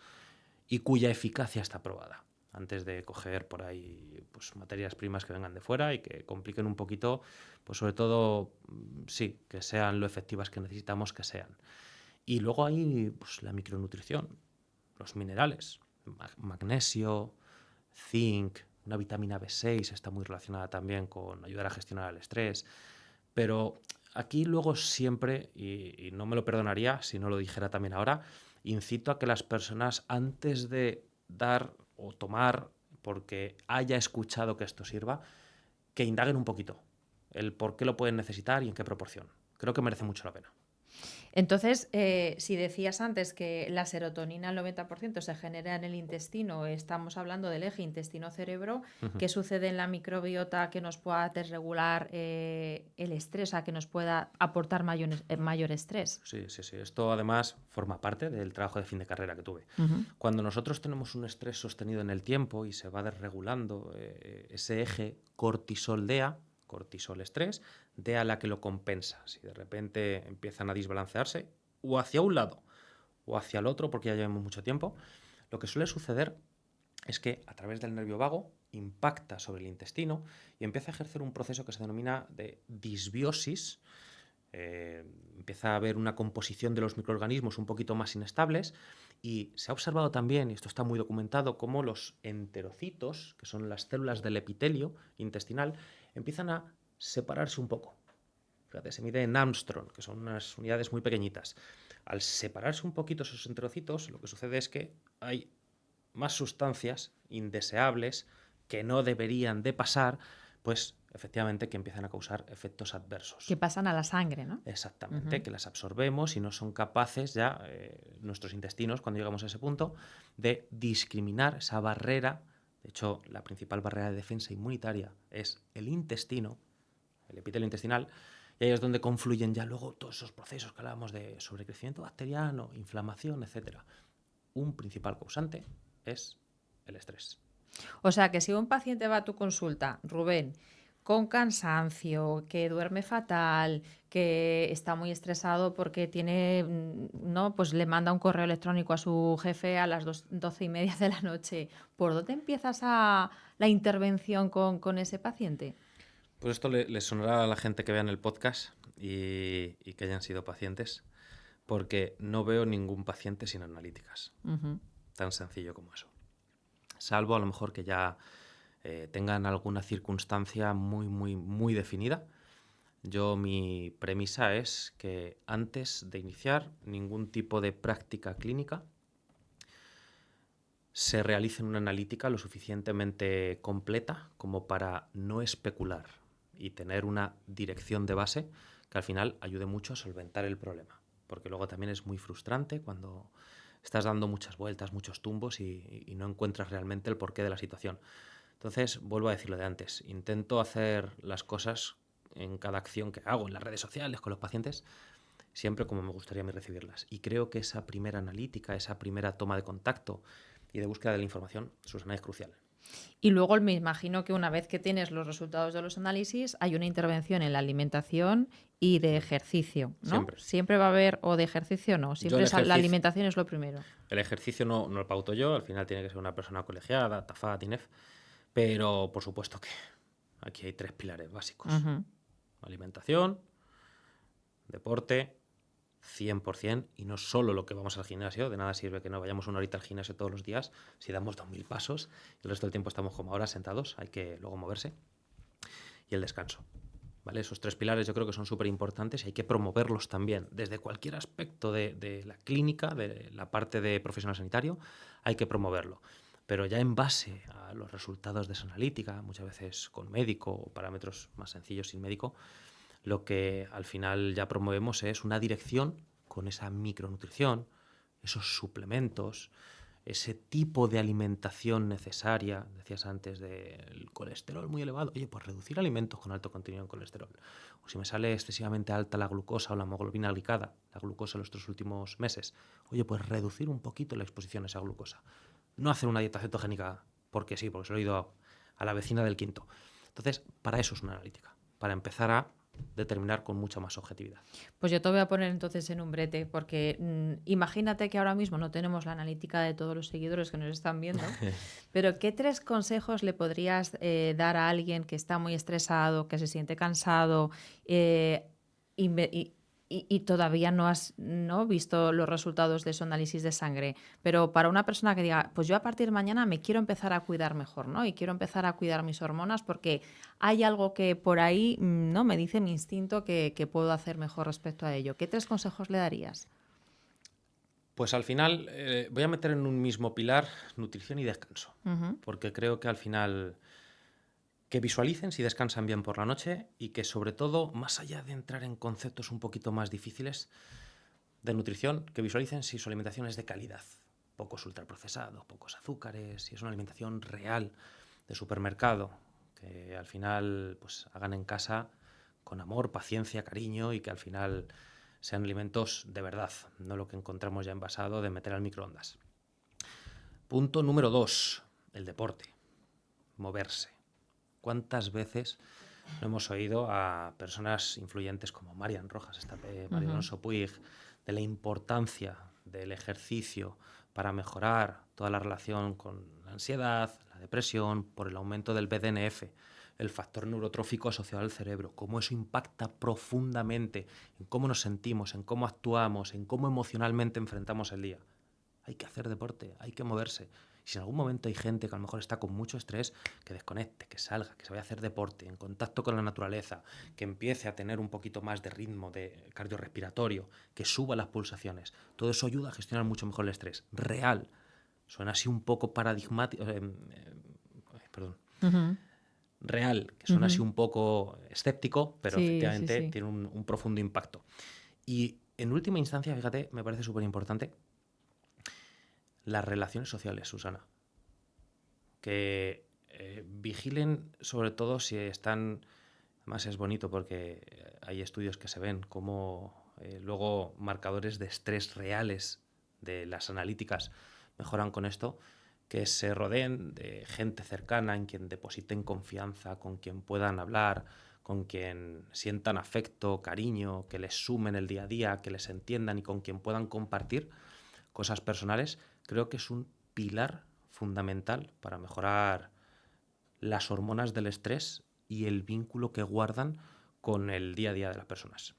y cuya eficacia está probada, antes de coger por ahí pues, materias primas que vengan de fuera y que compliquen un poquito, pues sobre todo, sí, que sean lo efectivas que necesitamos que sean. Y luego hay pues, la micronutrición, los minerales, magnesio, zinc, una vitamina B6 está muy relacionada también con ayudar a gestionar el estrés. Pero aquí luego siempre, y no me lo perdonaría si no lo dijera también ahora, incito a que las personas antes de dar o tomar, porque haya escuchado que esto sirva, que indaguen un poquito el por qué lo pueden necesitar y en qué proporción. Creo que merece mucho la pena. Entonces, si decías antes que la serotonina al 90% se genera en el intestino, estamos hablando del eje intestino-cerebro, ¿qué sucede en la microbiota que nos pueda desregular el estrés, a que nos pueda aportar mayor estrés? Sí, sí, sí. Esto además forma parte del trabajo de fin de carrera que tuve. Ujú. Cuando nosotros tenemos un estrés sostenido en el tiempo y se va desregulando ese eje cortisol-DEA, cortisol-estrés, DEA la que lo compensa. Si de repente empiezan a desbalancearse o hacia un lado o hacia el otro, porque ya llevamos mucho tiempo, lo que suele suceder es que a través del nervio vago impacta sobre el intestino y empieza a ejercer un proceso que se denomina de disbiosis. Empieza a haber una composición de los microorganismos un poquito más inestables y se ha observado también, y esto está muy documentado, cómo los enterocitos, que son las células del epitelio intestinal, empiezan a separarse un poco. Fíjate, se mide en Armstrong, que son unas unidades muy pequeñitas. Al separarse un poquito esos enterocitos, lo que sucede es que hay más sustancias indeseables que no deberían de pasar, pues efectivamente que empiezan a causar efectos adversos. Que pasan a la sangre, ¿no? Exactamente, que las absorbemos y no son capaces ya nuestros intestinos, cuando llegamos a ese punto, de discriminar esa barrera. De hecho, la principal barrera de defensa inmunitaria es el intestino, el epitelio intestinal, y ahí es donde confluyen ya luego todos esos procesos que hablábamos de sobrecrecimiento bacteriano, inflamación, etc. Un principal causante es el estrés. O sea que si un paciente va a tu consulta, Rubén, con cansancio, que duerme fatal, que está muy estresado porque tiene, no, pues le manda un correo electrónico a su jefe a las 12:30 de la noche, ¿por dónde empiezas la intervención con ese paciente? Pues esto le sonará a la gente que vean el podcast y que hayan sido pacientes, porque no veo ningún paciente sin analíticas. Ujú. Tan sencillo como eso. Salvo a lo mejor que ya tengan alguna circunstancia muy, muy, muy definida. Mi premisa es que antes de iniciar ningún tipo de práctica clínica se realice una analítica lo suficientemente completa como para no especular y tener una dirección de base que al final ayude mucho a solventar el problema. Porque luego también es muy frustrante cuando estás dando muchas vueltas, muchos tumbos y no encuentras realmente el porqué de la situación. Entonces, vuelvo a decir lo de antes, intento hacer las cosas en cada acción que hago en las redes sociales, con los pacientes, siempre como me gustaría a mí recibirlas. Y creo que esa primera analítica, esa primera toma de contacto y de búsqueda de la información, Susana, es crucial. Y luego me imagino que una vez que tienes los resultados de los análisis, hay una intervención en la alimentación y de ejercicio, ¿no? Siempre va a haber, o de ejercicio no, siempre la alimentación es lo primero. El ejercicio no lo pauto yo, al final tiene que ser una persona colegiada, TAFA, TINEF, pero por supuesto que aquí hay 3 pilares básicos. Ujú. Alimentación, deporte, 100%, y no solo lo que vamos al gimnasio, de nada sirve que no vayamos una horita al gimnasio todos los días si damos 2000 pasos y el resto del tiempo estamos como ahora sentados, hay que luego moverse. Y el descanso, ¿vale? Esos 3 pilares yo creo que son súper importantes y hay que promoverlos también desde cualquier aspecto de la clínica, de la parte de profesional sanitario, hay que promoverlo. Pero ya en base a los resultados de esa analítica, muchas veces con médico o parámetros más sencillos sin médico, lo que al final ya promovemos es una dirección con esa micronutrición, esos suplementos, ese tipo de alimentación necesaria. Decías antes del colesterol muy elevado. Oye, pues reducir alimentos con alto contenido en colesterol. O si me sale excesivamente alta la glucosa o la hemoglobina glicada, la glucosa en los 3 últimos meses, oye, pues reducir un poquito la exposición a esa glucosa. No hacer una dieta cetogénica porque sí, porque se lo he oído a la vecina del quinto. Entonces, para eso es una analítica, para empezar a determinar con mucha más objetividad. Pues yo te voy a poner entonces en un brete, porque imagínate que ahora mismo no tenemos la analítica de todos los seguidores que nos están viendo, pero ¿qué 3 consejos le podrías dar a alguien que está muy estresado, que se siente cansado y todavía no has visto los resultados de su análisis de sangre? Pero para una persona que diga, pues yo a partir de mañana me quiero empezar a cuidar mejor, ¿no? Y quiero empezar a cuidar mis hormonas porque hay algo que por ahí, ¿no?, me dice mi instinto que puedo hacer mejor respecto a ello. ¿Qué 3 consejos le darías? Pues al final voy a meter en un mismo pilar nutrición y descanso, Ujú. porque creo que al final que visualicen si descansan bien por la noche y que sobre todo, más allá de entrar en conceptos un poquito más difíciles de nutrición, que visualicen si su alimentación es de calidad, pocos ultraprocesados, pocos azúcares, si es una alimentación real de supermercado, que al final pues hagan en casa con amor, paciencia, cariño y que al final sean alimentos de verdad, no lo que encontramos ya envasado de meter al microondas. Punto número 2, el deporte, moverse. ¿Cuántas veces no hemos oído a personas influyentes como Marian Rojas, María Alonso Puig, de la importancia del ejercicio para mejorar toda la relación con la ansiedad, la depresión, por el aumento del BDNF, el factor neurotrófico asociado al cerebro, cómo eso impacta profundamente en cómo nos sentimos, en cómo actuamos, en cómo emocionalmente enfrentamos el día. Hay que hacer deporte, hay que moverse. Y si en algún momento hay gente que a lo mejor está con mucho estrés, que desconecte, que salga, que se vaya a hacer deporte, en contacto con la naturaleza, que empiece a tener un poquito más de ritmo de cardiorrespiratorio, que suba las pulsaciones. Todo eso ayuda a gestionar mucho mejor el estrés. Real. Suena así un poco paradigmático. Perdón. Ujú. Real, que suena así Ujú. un poco escéptico, pero Sí, sí, efectivamente sí. tiene un profundo impacto. Y en última instancia, fíjate, me parece súper importante las relaciones sociales, Susana. Que vigilen sobre todo si están, además es bonito porque hay estudios que se ven como luego marcadores de estrés reales de las analíticas mejoran con esto, que se rodeen de gente cercana en quien depositen confianza, con quien puedan hablar, con quien sientan afecto, cariño, que les sumen el día a día, que les entiendan y con quien puedan compartir cosas personales, creo que es un pilar fundamental para mejorar las hormonas del estrés y el vínculo que guardan con el día a día de las personas.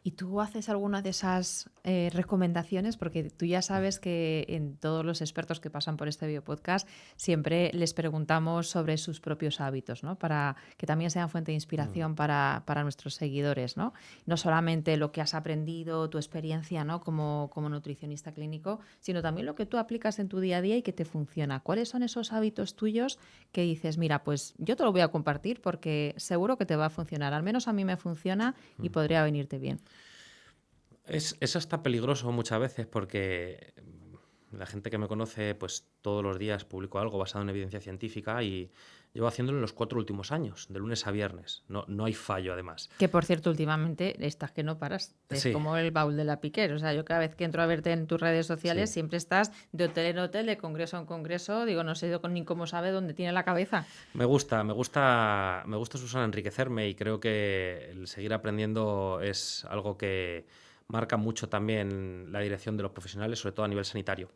¿Y tú haces alguna de esas recomendaciones? Porque tú ya sabes que en todos los expertos que pasan por este biopodcast siempre les preguntamos sobre sus propios hábitos, ¿no? Para que también sean fuente de inspiración para nuestros seguidores, ¿no? No solamente lo que has aprendido, tu experiencia, ¿no? Como nutricionista clínico, sino también lo que tú aplicas en tu día a día y que te funciona. ¿Cuáles son esos hábitos tuyos que dices, mira, pues yo te lo voy a compartir porque seguro que te va a funcionar? Al menos a mí me funciona y podría venirte bien. Es hasta peligroso muchas veces porque la gente que me conoce, pues todos los días publico algo basado en evidencia científica y llevo haciéndolo en los 4 últimos años, de lunes a viernes. No hay fallo, además. Que por cierto, últimamente estás que no paras. Es Sí, como el baúl de la Piquer. O sea, yo cada vez que entro a verte en tus redes sociales, sí. siempre estás de hotel en hotel, de congreso en congreso. Digo, no sé ni cómo sabe dónde tiene la cabeza. Me gusta, Susana, enriquecerme y creo que el seguir aprendiendo es algo que marca mucho también la dirección de los profesionales, sobre todo a nivel sanitario.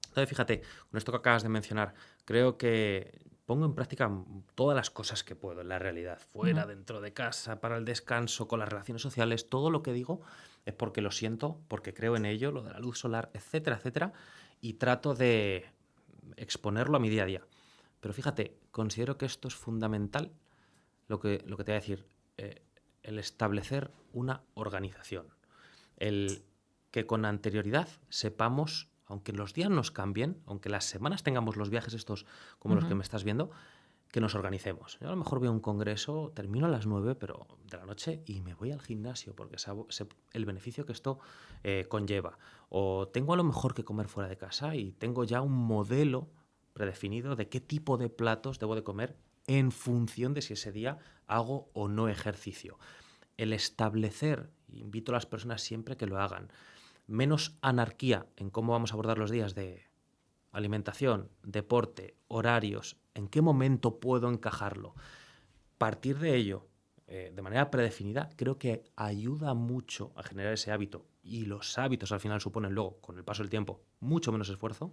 Entonces, fíjate, con esto que acabas de mencionar, creo que pongo en práctica todas las cosas que puedo en la realidad, fuera, Ujú. dentro de casa, para el descanso, con las relaciones sociales, todo lo que digo es porque lo siento, porque creo en ello, lo de la luz solar, etcétera, etcétera, y trato de exponerlo a mi día a día. Pero fíjate, considero que esto es fundamental, lo que te voy a decir, el establecer una organización, el que con anterioridad sepamos, aunque los días nos cambien, aunque las semanas tengamos los viajes estos como los que Ujú. me estás viendo, que nos organicemos. Yo a lo mejor veo un congreso, termino a las 9 de la noche y me voy al gimnasio porque sé el beneficio que esto conlleva. O tengo a lo mejor que comer fuera de casa y tengo ya un modelo predefinido de qué tipo de platos debo de comer en función de si ese día hago o no ejercicio. El establecer, invito a las personas siempre que lo hagan, menos anarquía en cómo vamos a abordar los días de alimentación, deporte, horarios, en qué momento puedo encajarlo. Partir de ello de manera predefinida creo que ayuda mucho a generar ese hábito y los hábitos al final suponen luego, con el paso del tiempo, mucho menos esfuerzo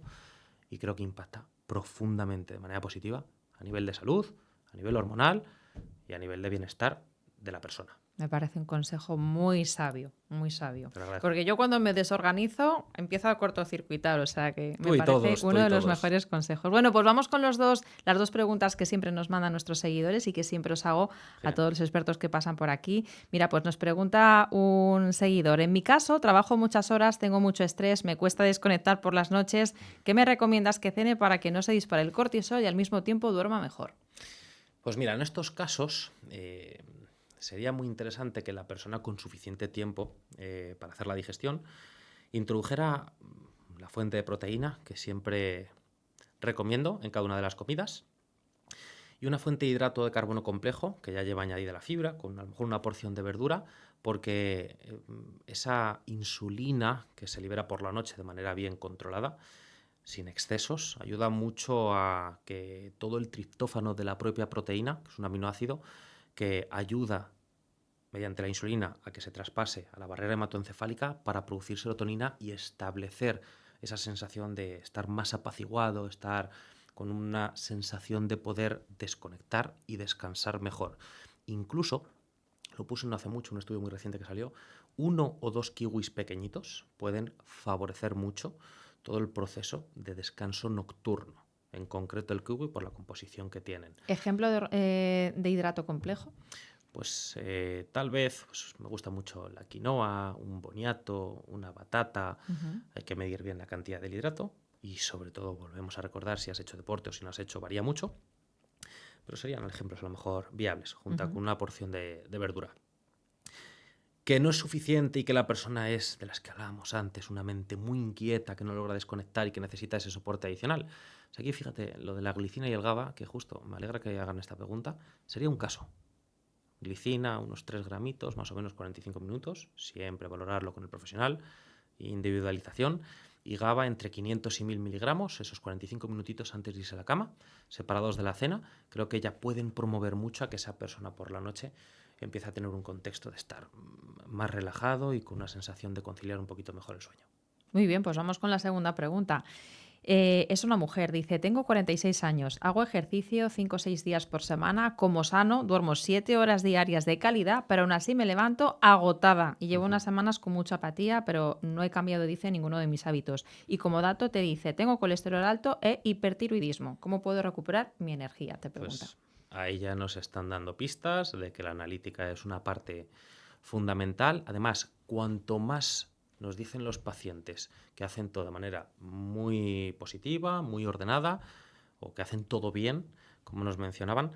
y creo que impacta profundamente de manera positiva a nivel de salud, a nivel hormonal y a nivel de bienestar de la persona. Me parece un consejo muy sabio, muy sabio. Te lo agradezco. Porque yo cuando me desorganizo empiezo a cortocircuitar, o sea que me Tú y parece todos, tú uno y de los todos. mejores consejos. Bueno, pues vamos con las dos preguntas que siempre nos mandan nuestros seguidores y que siempre os hago a Genial. todos los expertos que pasan por aquí. Mira, pues nos pregunta un seguidor. En mi caso, trabajo muchas horas, tengo mucho estrés, me cuesta desconectar por las noches. ¿Qué me recomiendas que cene para que no se dispare el cortisol y al mismo tiempo duerma mejor? Pues mira, en estos casos sería muy interesante que la persona con suficiente tiempo para hacer la digestión introdujera la fuente de proteína que siempre recomiendo en cada una de las comidas y una fuente de hidrato de carbono complejo que ya lleva añadida la fibra con a lo mejor una porción de verdura porque esa insulina que se libera por la noche de manera bien controlada sin excesos, ayuda mucho a que todo el triptófano de la propia proteína, que es un aminoácido, que ayuda mediante la insulina a que se traspase a la barrera hematoencefálica para producir serotonina y establecer esa sensación de estar más apaciguado, estar con una sensación de poder desconectar y descansar mejor. Incluso, lo puse no hace mucho, un estudio muy reciente que salió, 1 o 2 kiwis pequeñitos pueden favorecer mucho todo el proceso de descanso nocturno. En concreto el kiwi por la composición que tienen. ¿Ejemplo de hidrato complejo? Pues tal vez pues, me gusta mucho la quinoa, un boniato, una batata. Hay que medir bien la cantidad del hidrato y sobre todo volvemos a recordar si has hecho deporte o si no has hecho varía mucho. Pero serían ejemplos a lo mejor viables, junto con una porción de verdura. Que no es suficiente y que la persona es, de las que hablábamos antes, una mente muy inquieta, que no logra desconectar y que necesita ese soporte adicional. O sea, aquí fíjate, lo de la glicina y el GABA, que justo me alegra que hagan esta pregunta, sería un caso. Glicina, unos 3 gramitos, más o menos 45 minutos, siempre valorarlo con el profesional, individualización, y GABA entre 500 y 1000 miligramos, esos 45 minutitos antes de irse a la cama, separados de la cena, creo que ya pueden promover mucho a que esa persona por la noche empiece a tener un contexto de estar más relajado y con una sensación de conciliar un poquito mejor el sueño. Muy bien, pues vamos con la segunda pregunta. Es una mujer, dice, tengo 46 años, hago ejercicio 5 o 6 días por semana, como sano, duermo 7 horas diarias de calidad, pero aún así me levanto agotada y llevo unas semanas con mucha apatía, pero no he cambiado, dice, ninguno de mis hábitos. Y como dato te dice, tengo colesterol alto e hipertiroidismo. ¿Cómo puedo recuperar mi energía? Te pregunta. Pues a ella nos están dando pistas de que la analítica es una parte fundamental. Además, cuanto más nos dicen los pacientes que hacen todo de manera muy positiva, muy ordenada, o que hacen todo bien, como nos mencionaban,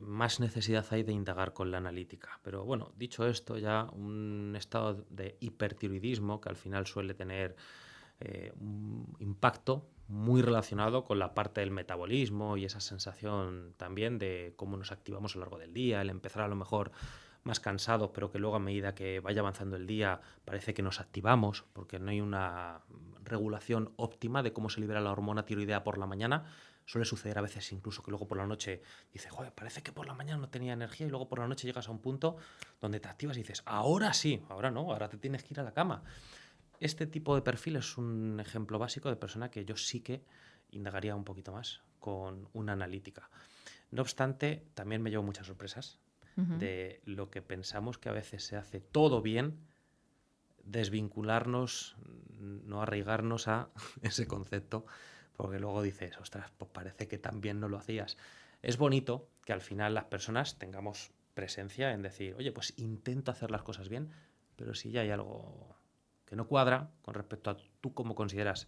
más necesidad hay de indagar con la analítica. Pero bueno, dicho esto, ya un estado de hipertiroidismo, que al final suele tener un impacto muy relacionado con la parte del metabolismo y esa sensación también de cómo nos activamos a lo largo del día, el empezar a lo mejor más cansados, pero que luego a medida que vaya avanzando el día parece que nos activamos porque no hay una regulación óptima de cómo se libera la hormona tiroidea por la mañana. Suele suceder a veces incluso que luego por la noche dices, joder, parece que por la mañana no tenía energía y luego por la noche llegas a un punto donde te activas y dices, ahora sí, ahora no, ahora te tienes que ir a la cama. Este tipo de perfil es un ejemplo básico de persona que yo sí que indagaría un poquito más con una analítica. No obstante, también me llevo muchas sorpresas de lo que pensamos que a veces se hace todo bien, desvincularnos, no arraigarnos a ese concepto, porque luego dices, ostras, pues parece que también no lo hacías. Es bonito que al final las personas tengamos presencia en decir, oye, pues intento hacer las cosas bien, pero si ya hay algo que no cuadra con respecto a tú cómo consideras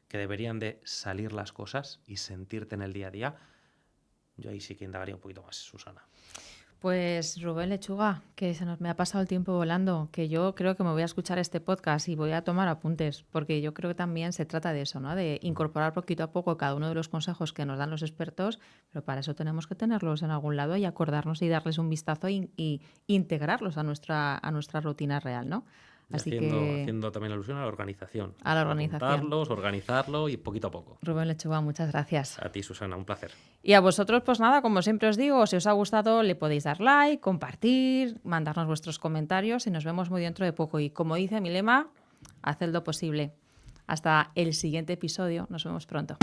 que deberían de salir las cosas y sentirte en el día a día, yo ahí sí que indagaría un poquito más, Susana. Pues Rubén Lechuga, que me ha pasado el tiempo volando, que yo creo que me voy a escuchar este podcast y voy a tomar apuntes, porque yo creo que también se trata de eso, ¿no? De incorporar poquito a poco cada uno de los consejos que nos dan los expertos, pero para eso tenemos que tenerlos en algún lado y acordarnos y darles un vistazo y integrarlos a nuestra rutina real, ¿no? Así haciendo también alusión a la organización. A la organización. Apuntarlos, organizarlo y poquito a poco. Rubén Lechuga, muchas gracias. A ti, Susana, un placer. Y a vosotros, pues nada, como siempre os digo, si os ha gustado, le podéis dar like, compartir, mandarnos vuestros comentarios y nos vemos muy dentro de poco. Y como dice mi lema, haced lo posible. Hasta el siguiente episodio. Nos vemos pronto.